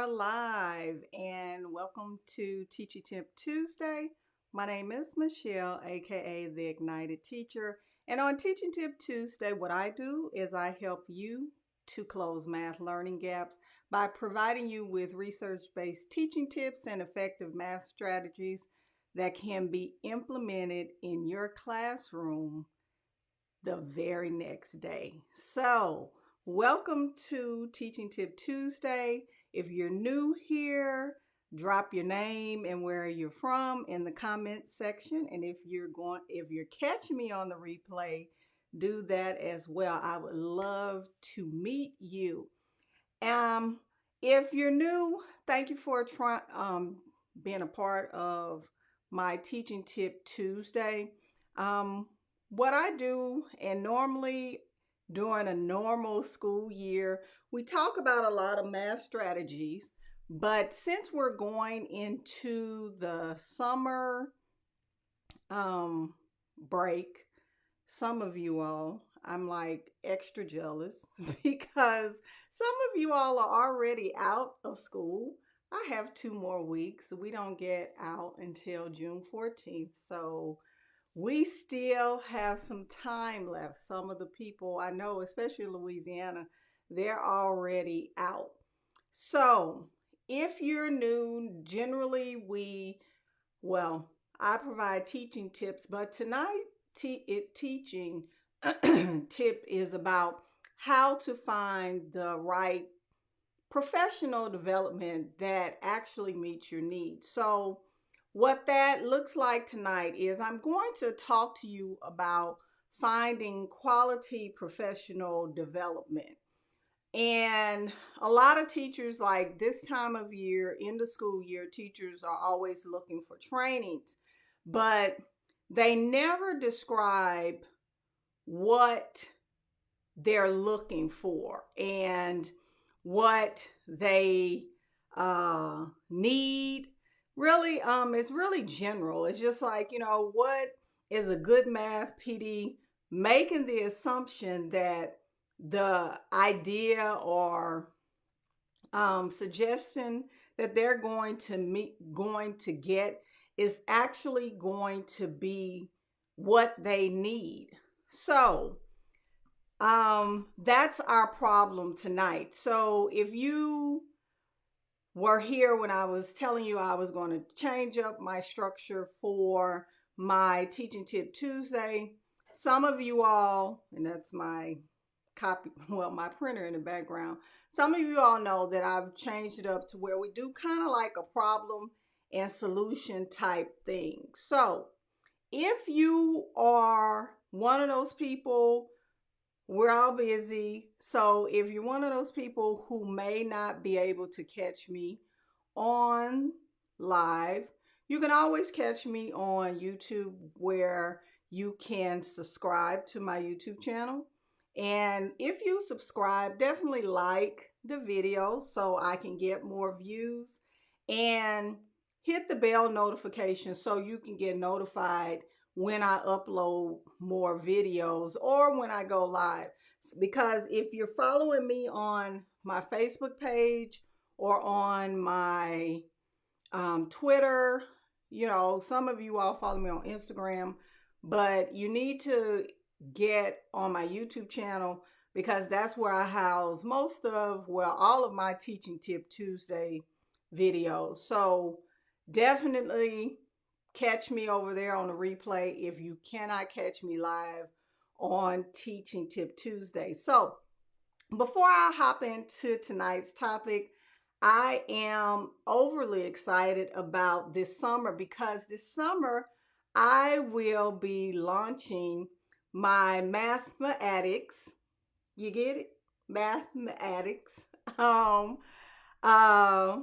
live and welcome to Teaching Tip Tuesday. My name is Michelle, aka the Ignited Teacher. And on Teaching Tip Tuesday, what I do is I help you to close math learning gaps by providing you with research based teaching tips and effective math strategies that can be implemented in your classroom the very next day. So, welcome to Teaching Tip Tuesday. If you're new here, drop your name and where you're from in the comments section. And if you're catching me on the replay, do that as well. I would love to meet you. Um, if you're new, thank you for being a part of my Teaching Tip Tuesday. Um, what I do, and normally during a normal school year, we talk about a lot of math strategies. But since we're going into the summer um, break, some of you all, I'm like extra jealous because some of you all are already out of school. I have 2 more weeks. We don't get out until June 14th. So we still have some time left. Some of the people I know, especially Louisiana, they're already out. So if you're new, generally well, I provide teaching tips, but tonight teaching tip is about how to find the right professional development that actually meets your needs. So, what that looks like tonight is I'm going to talk to you about finding quality professional development. And a lot of teachers, like this time of year, in the school year, teachers are always looking for trainings, but they never describe what they're looking for and what they need. Really, it's really general. It's just like, what is a good math PD, making the assumption that the idea or suggestion that they're going to get is actually going to be what they need. So, that's our problem tonight. So if you were here when I was telling you I was going to change up my structure for my Teaching Tip Tuesday, some of you all, and that's my copy, well, my printer in the background, some of you all know that I've changed it up to where we do kind of like a problem and solution type thing. So if you are one of those people, we're all busy. So if you're one of those people who may not be able to catch me on live, you can always catch me on YouTube, where you can subscribe to my YouTube channel. And if you subscribe, definitely like the video so I can get more views, and hit the bell notification so you can get notified when I upload more videos or when I go live. Because if you're following me on my Facebook page or on my Twitter, some of you all follow me on Instagram, but you need to get on my YouTube channel because that's where I house all of my Teaching Tip Tuesday videos. So definitely catch me over there on the replay if you cannot catch me live on Teaching Tip Tuesday. So before I hop into tonight's topic, I am overly excited about this summer because this summer I will be launching my Mathematics. You get it? Mathematics. Um, uh,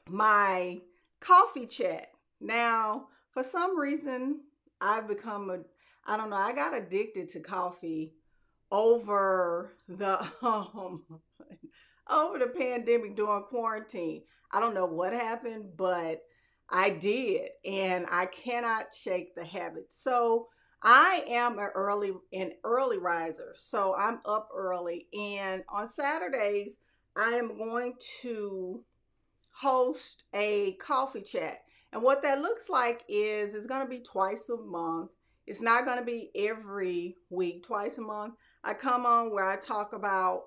my coffee chat. Now, for some reason, I don't know, I got addicted to coffee over the over the pandemic during quarantine. I don't know what happened, but I did, and I cannot shake the habit. So I am an early riser. So I'm up early, and on Saturdays I am going to host a coffee chat. And what that looks like is it's going to be twice a month. It's not going to be every week, twice a month. I come on where I talk about,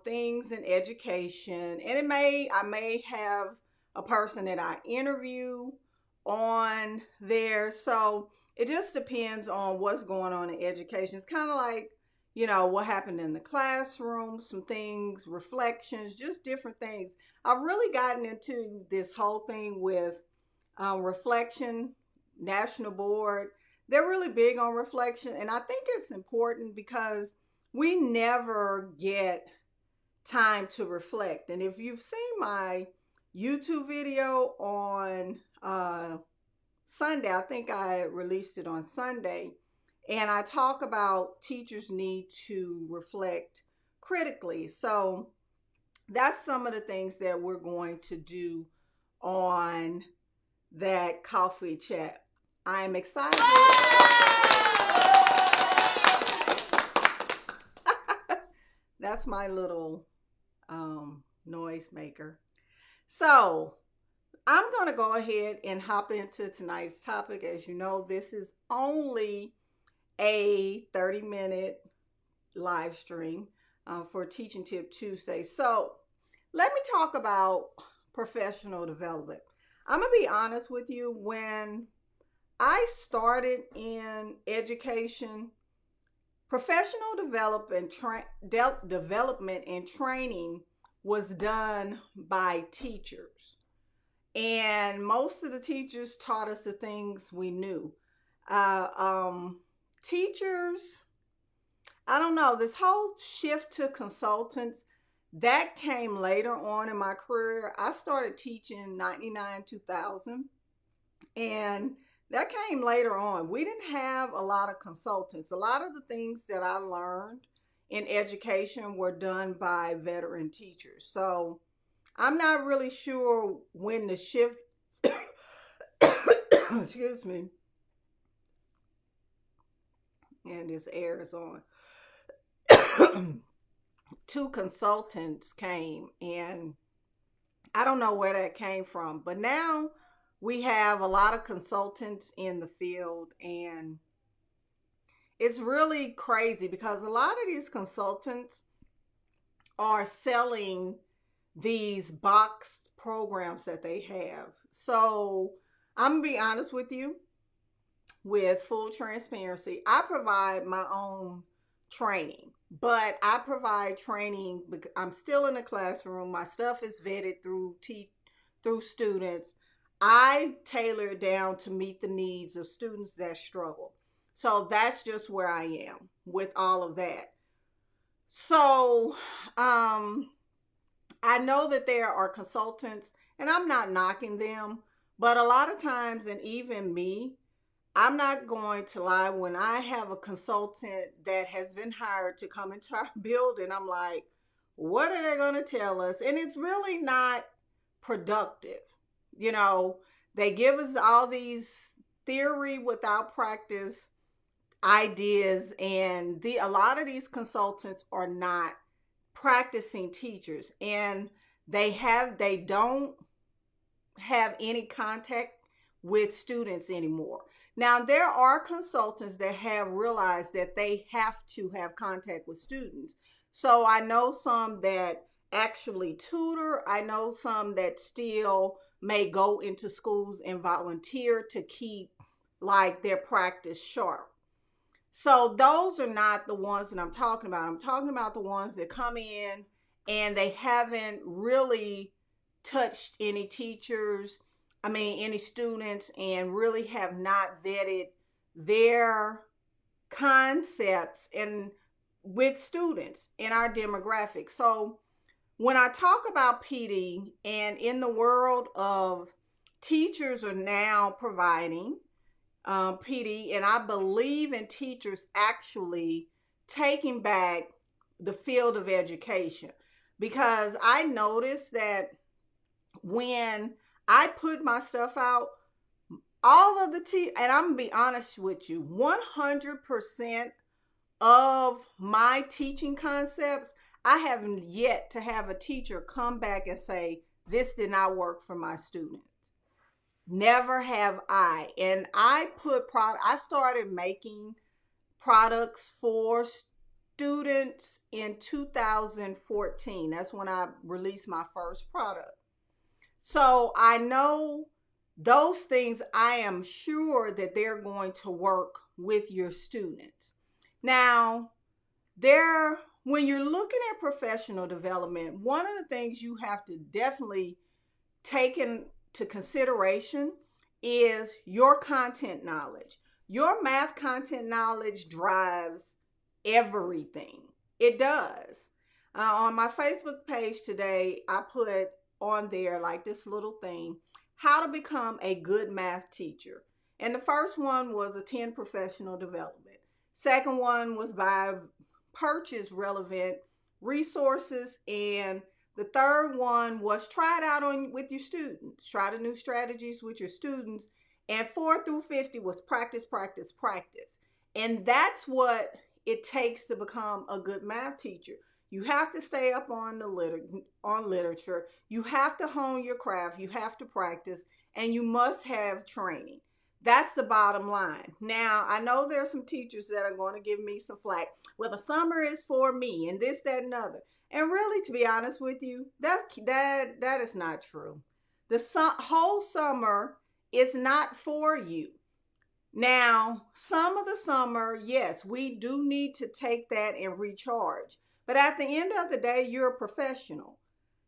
things in education. And I may have a person that I interview on there. So it just depends on what's going on in education. It's kind of like, what happened in the classroom, some things, reflections, just different things. I've really gotten into this whole thing with reflection, national board. They're really big on reflection. And I think it's important because we never get time to reflect. And if you've seen my YouTube video on Sunday, I think I released it on Sunday, and I talk about teachers need to reflect critically. So that's some of the things that we're going to do on that coffee chat. I am excited. That's my little noise maker. So I'm going to go ahead and hop into tonight's topic. As you know, this is only a 30-minute live stream for Teaching Tip Tuesday. So let me talk about professional development. I'm going to be honest with you. When I started in education, professional development and training was done by teachers. And most of the teachers taught us the things we knew. Teachers, I don't know, this whole shift to consultants, that came later on in my career. I started teaching 99, 2000, and that came later on. We didn't have a lot of consultants. A lot of the things that I learned in education were done by veteran teachers. So I'm not really sure when the shift, excuse me, and this air is on, two consultants came, and I don't know where that came from, but now we have a lot of consultants in the field, and it's really crazy because a lot of these consultants are selling these boxed programs that they have. So I'm gonna be honest with you, with full transparency. I provide my own training, but I provide training because I'm still in the classroom. My stuff is vetted through students. I tailor it down to meet the needs of students that struggle. So that's just where I am with all of that. So I know that there are consultants, and I'm not knocking them, but a lot of times, and even me, I'm not going to lie, when I have a consultant that has been hired to come into our building, I'm like, what are they going to tell us? And it's really not productive. They give us all these theory without practice ideas, and a lot of these consultants are not practicing teachers, and they don't have any contact with students anymore. Now, there are consultants that have realized that they have to have contact with students. So I know some that actually tutor. I know some that still may go into schools and volunteer to keep like their practice sharp. So those are not the ones that I'm talking about. I'm talking about the ones that come in and they haven't really touched any teachers, any students, and really have not vetted their concepts and with students in our demographic. So when I talk about PD, and in the world of teachers are now providing PD, and I believe in teachers actually taking back the field of education, because I noticed that when I put my stuff out, all of the and I'm gonna be honest with you, 100% of my teaching concepts, I haven't yet to have a teacher come back and say, this did not work for my students. Never have I. And I started making products for students in 2014. That's when I released my first product. So I know those things, I am sure that they're going to work with your students. Now, when you're looking at professional development, one of the things you have to definitely take into consideration is your content knowledge. Your math content knowledge drives everything. It does. On my Facebook page today, I put on there like this little thing, how to become a good math teacher. And the first one was attend professional development. Second one was by purchase relevant resources, and the third one was try it out on with your students. Try the new strategies with your students. And 4 through 50 was practice, practice, practice. And that's what it takes to become a good math teacher. You have to stay up on literature. You have to hone your craft. You have to practice, and you must have training. That's the bottom line. Now, I know there are some teachers that are going to give me some flack. Well, the summer is for me, and this, that, and other. And really, to be honest with you, that is not true. The whole summer is not for you. Now, some of the summer, yes, we do need to take that and recharge. But at the end of the day, you're a professional,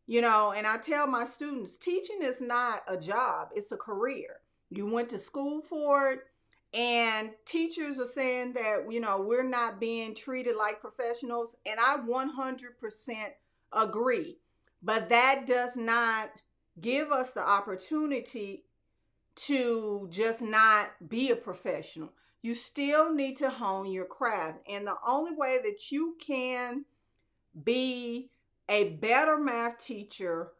and I tell my students, teaching is not a job, it's a career. You went to school for it, and teachers are saying that, we're not being treated like professionals, and I 100% agree. But that does not give us the opportunity to just not be a professional. You still need to hone your craft. And the only way that you can be a better math teacher,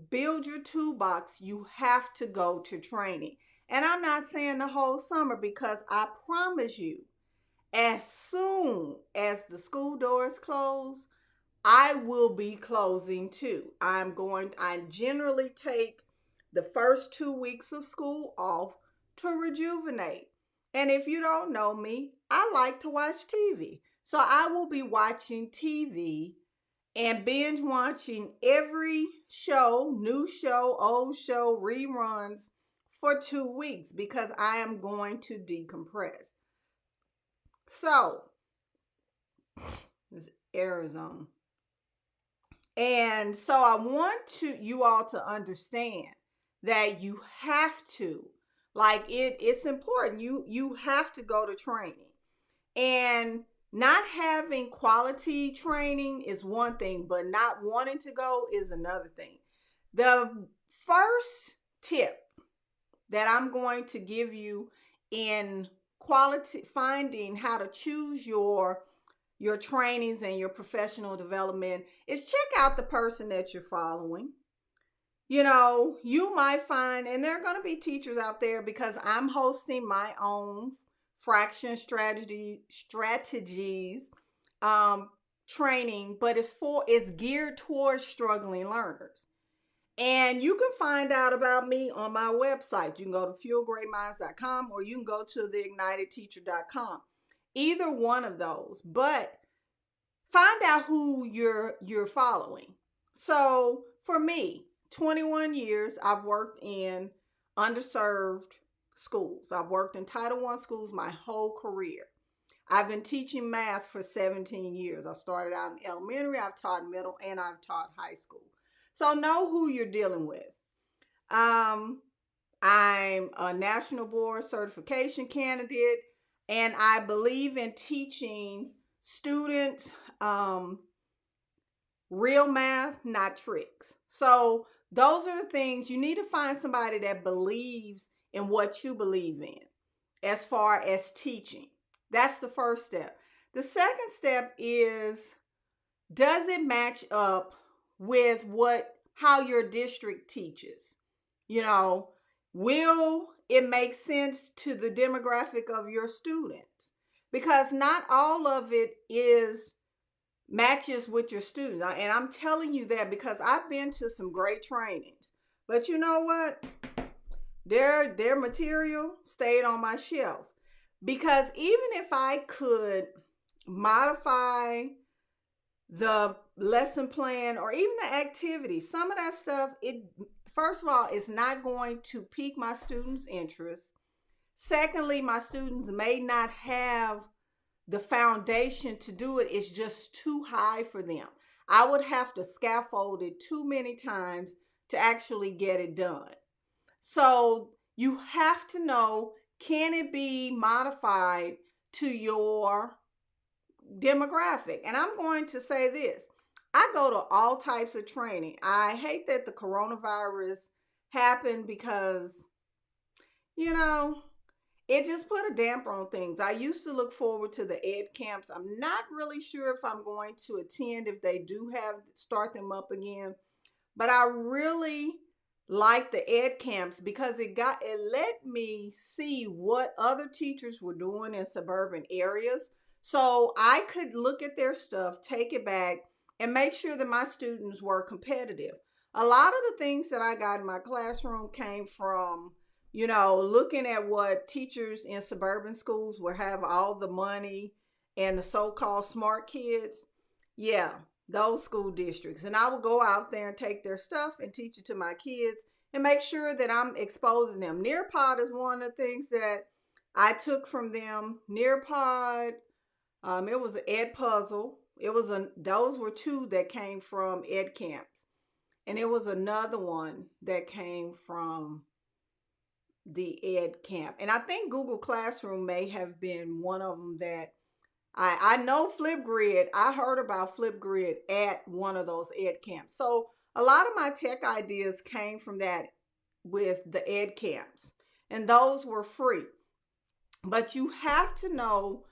build your toolbox, you have to go to training. And I'm not saying the whole summer, because I promise you, as soon as the school doors close, I will be closing too. I generally take the first 2 weeks of school off to rejuvenate. And if you don't know me, I like to watch TV. So I will be watching TV and binge watching every show, new show, old show, reruns for 2 weeks, because I am going to decompress. So, this is Arizona. And so I want you all to understand that you have to, like, it's important. You have to go to training. And not having quality training is one thing, but not wanting to go is another thing. The first tip that I'm going to give you in quality, finding how to choose your trainings and your professional development, is check out the person that you're following. You might find, and there are going to be teachers out there, because I'm hosting my own fraction strategies training, but it's geared towards struggling learners. And you can find out about me on my website. You can go to fuelgreatminds.com, or you can go to theignitedteacher.com. Either one of those, but find out who you're following. So for me, 21 years, I've worked in underserved schools. I've worked in Title I schools my whole career. I've been teaching math for 17 years. I started out in elementary, I've taught middle, and I've taught high school. So know who you're dealing with. I'm a national board certification candidate, and I believe in teaching students real math, not tricks. So those are the things. You need to find somebody that believes in what you believe in as far as teaching. That's the first step. The second step is, does it match up with how your district teaches? Will it make sense to the demographic of your students? Because not all of it is matches with your students. And I'm telling you that because I've been to some great trainings. But you know what? Their material stayed on my shelf. Because even if I could modify the lesson plan or even the activity, some of that stuff, it first of all, it's not going to pique my students' interest. Secondly, my students may not have the foundation to do it. It's just too high for them. I would have to scaffold it too many times to actually get it done. So you have to know, can it be modified to your demographic? And I'm going to say this. I go to all types of training. I hate that the coronavirus happened because, you know, it just put a damper on things. I used to look forward to the ed camps. I'm not really sure if I'm going to attend if they do start them up again. But I really like the ed camps because it let me see what other teachers were doing in suburban areas. So I could look at their stuff, take it back, and make sure that my students were competitive. A lot of the things that I got in my classroom came from, looking at what teachers in suburban schools would have all the money and the so-called smart kids. Yeah, those school districts. And I will go out there and take their stuff and teach it to my kids and make sure that I'm exposing them. Nearpod is one of the things that I took from them. Nearpod, it was an ed puzzle. Those were two that came from ed camps. And it was another one that came from the ed camp. And I think Google Classroom may have been one of them that I know Flipgrid. I heard about Flipgrid at one of those ed camps. So a lot of my tech ideas came from that with the ed camps. And those were free. But you have to know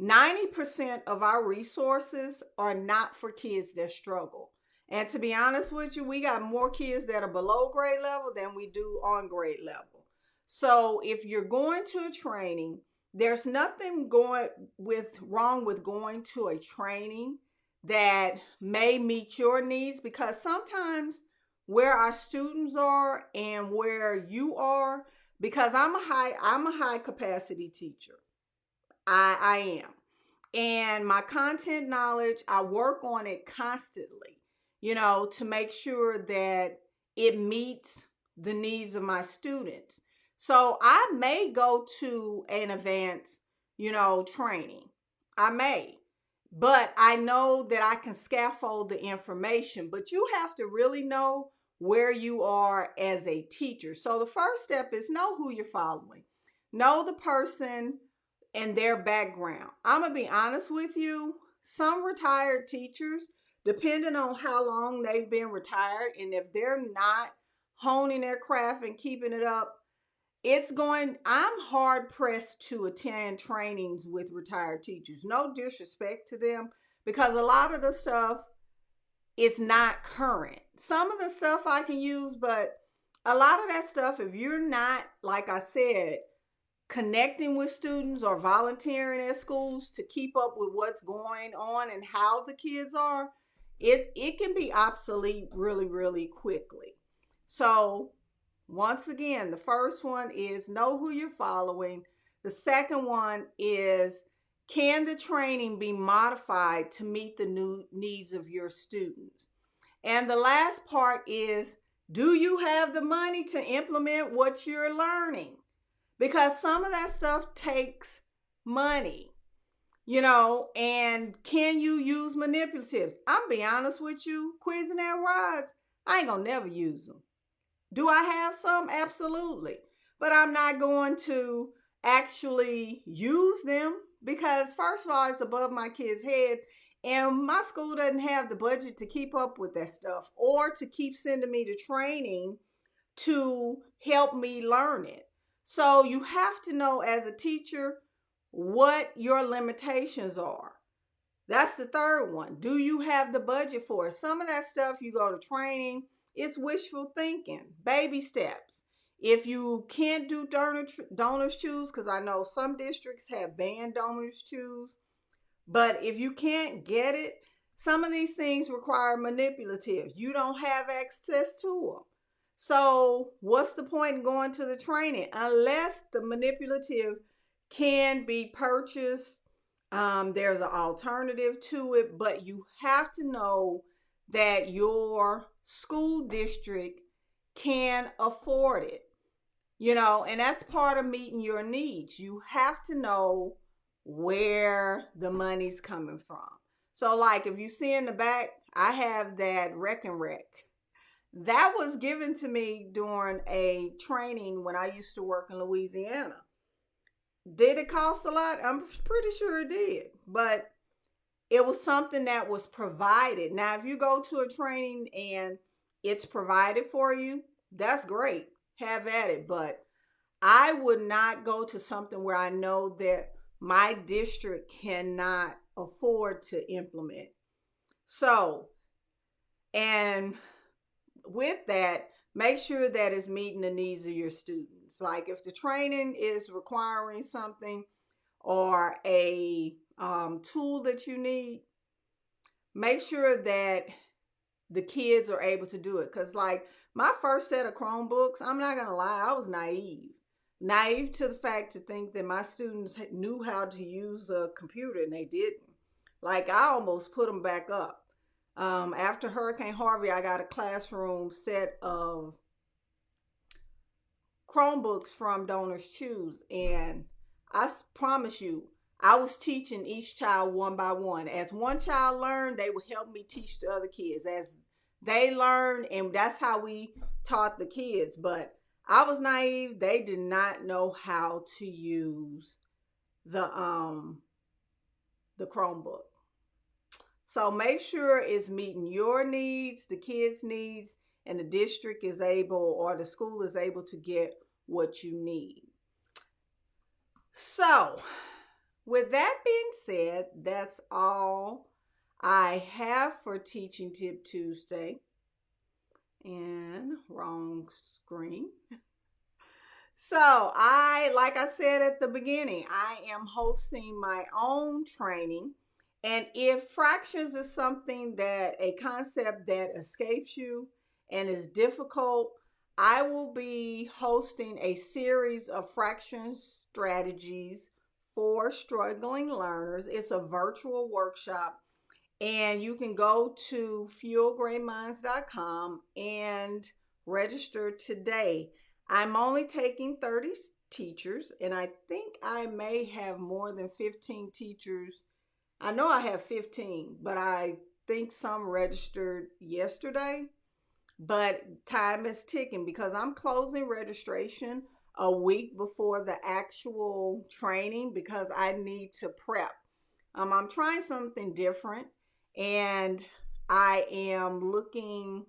90% of our resources are not for kids that struggle. And to be honest with you, we got more kids that are below grade level than we do on grade level. So if you're going to a training, there's nothing wrong with going to a training that may meet your needs, because sometimes where our students are and where you are, because I'm a high capacity teacher. I am. And my content knowledge, I work on it constantly, to make sure that it meets the needs of my students. So I may go to an advanced, training. I may. But I know that I can scaffold the information. But you have to really know where you are as a teacher. So the first step is know who you're following. Know the person and their background. I'm going to be honest with you. Some retired teachers, depending on how long they've been retired, and if they're not honing their craft and keeping it up, I'm hard pressed to attend trainings with retired teachers. No disrespect to them, because a lot of the stuff is not current. Some of the stuff I can use, but a lot of that stuff, if you're not, like I said, connecting with students or volunteering at schools to keep up with what's going on and how the kids are, it can be obsolete really, really quickly. So once again, the first one is know who you're following. The second one is, can the training be modified to meet the new needs of your students? And the last part is, do you have the money to implement what you're learning? Because some of that stuff takes money, and can you use manipulatives? I'm be honest with you, Cuisinart rods, I ain't gonna never use them. Do I have some? Absolutely. But I'm not going to actually use them because, first of all, it's above my kid's head. And my school doesn't have the budget to keep up with that stuff or to keep sending me to training to help me learn it. So you have to know as a teacher what your limitations are. That's the third one. Do you have the budget for it? Some of that stuff you go to training, it's wishful thinking, baby steps. If you can't do donors choose, because I know some districts have banned donors choose, but if you can't get it, Some of these things require manipulative. You don't have access to them. So, what's the point in going to the training unless the manipulative can be purchased? There's an alternative to it, but you have to know that your school district can afford it, and that's part of meeting your needs. You have to know where the money's coming from. So, like, if you see in the back, I have that Rec and Rec. That was given to me during a training when I used to work in Louisiana. Did it cost a lot? I'm pretty sure it did. But it was something that was provided. Now, if you go to a training and it's provided for you, that's great. Have at it. But I would not go to something where I know that my district cannot afford to implement. So, and with that, make sure that it's meeting the needs of your students. Like if the training is requiring something or a tool that you need, make sure that the kids are able to do it. Because, like, my first set of Chromebooks, I'm not going to lie, I was naive to the fact to think that my students knew how to use a computer, and they didn't. Like, I almost put them back up. After Hurricane Harvey, I got a classroom set of Chromebooks from Donors Choose, and I promise you, I was teaching each child one by one. As one child learned, they would help me teach the other kids as they learned, and that's how we taught the kids. But I was naive. They did not know how to use the Chromebook. So make sure it's meeting your needs, the kids' needs, and the district is able, or the school is able, to get what you need. So, with that being said, that's all I have for Teaching Tip Tuesday. And wrong screen. So, like I said at the beginning, I am hosting my own training. And if fractions is something a concept that escapes you and is difficult, I will be hosting a series of fraction strategies for struggling learners. It's a virtual workshop, and you can go to fuelgreatminds.com and register today. I'm only taking 30 teachers, and I think I may have more than 15 teachers. I know I have 15, but I think some registered yesterday. But time is ticking because I'm closing registration a week before the actual training because I need to prep. I'm trying something different, and I am looking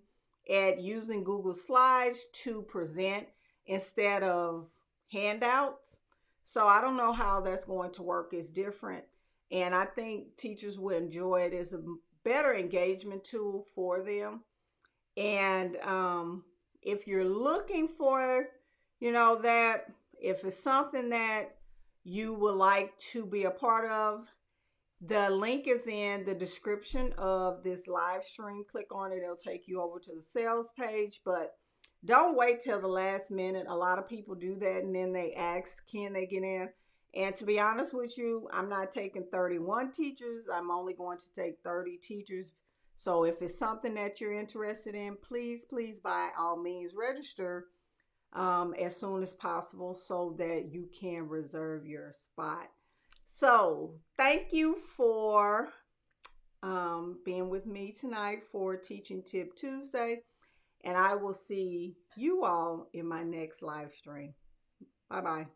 at using Google Slides to present instead of handouts. So I don't know how that's going to work. It's different, and I think teachers will enjoy it. It's a better engagement tool for them. And if you're looking for, that if it's something that you would like to be a part of, the link is in the description of this live stream. Click on it. It'll take you over to the sales page. But don't wait till the last minute. A lot of people do that, and then they ask, can they get in? And to be honest with you, I'm not taking 31 teachers. I'm only going to take 30 teachers. So if it's something that you're interested in, please, please, by all means, register as soon as possible so that you can reserve your spot. So thank you for being with me tonight for Teaching Tip Tuesday. And I will see you all in my next live stream. Bye-bye.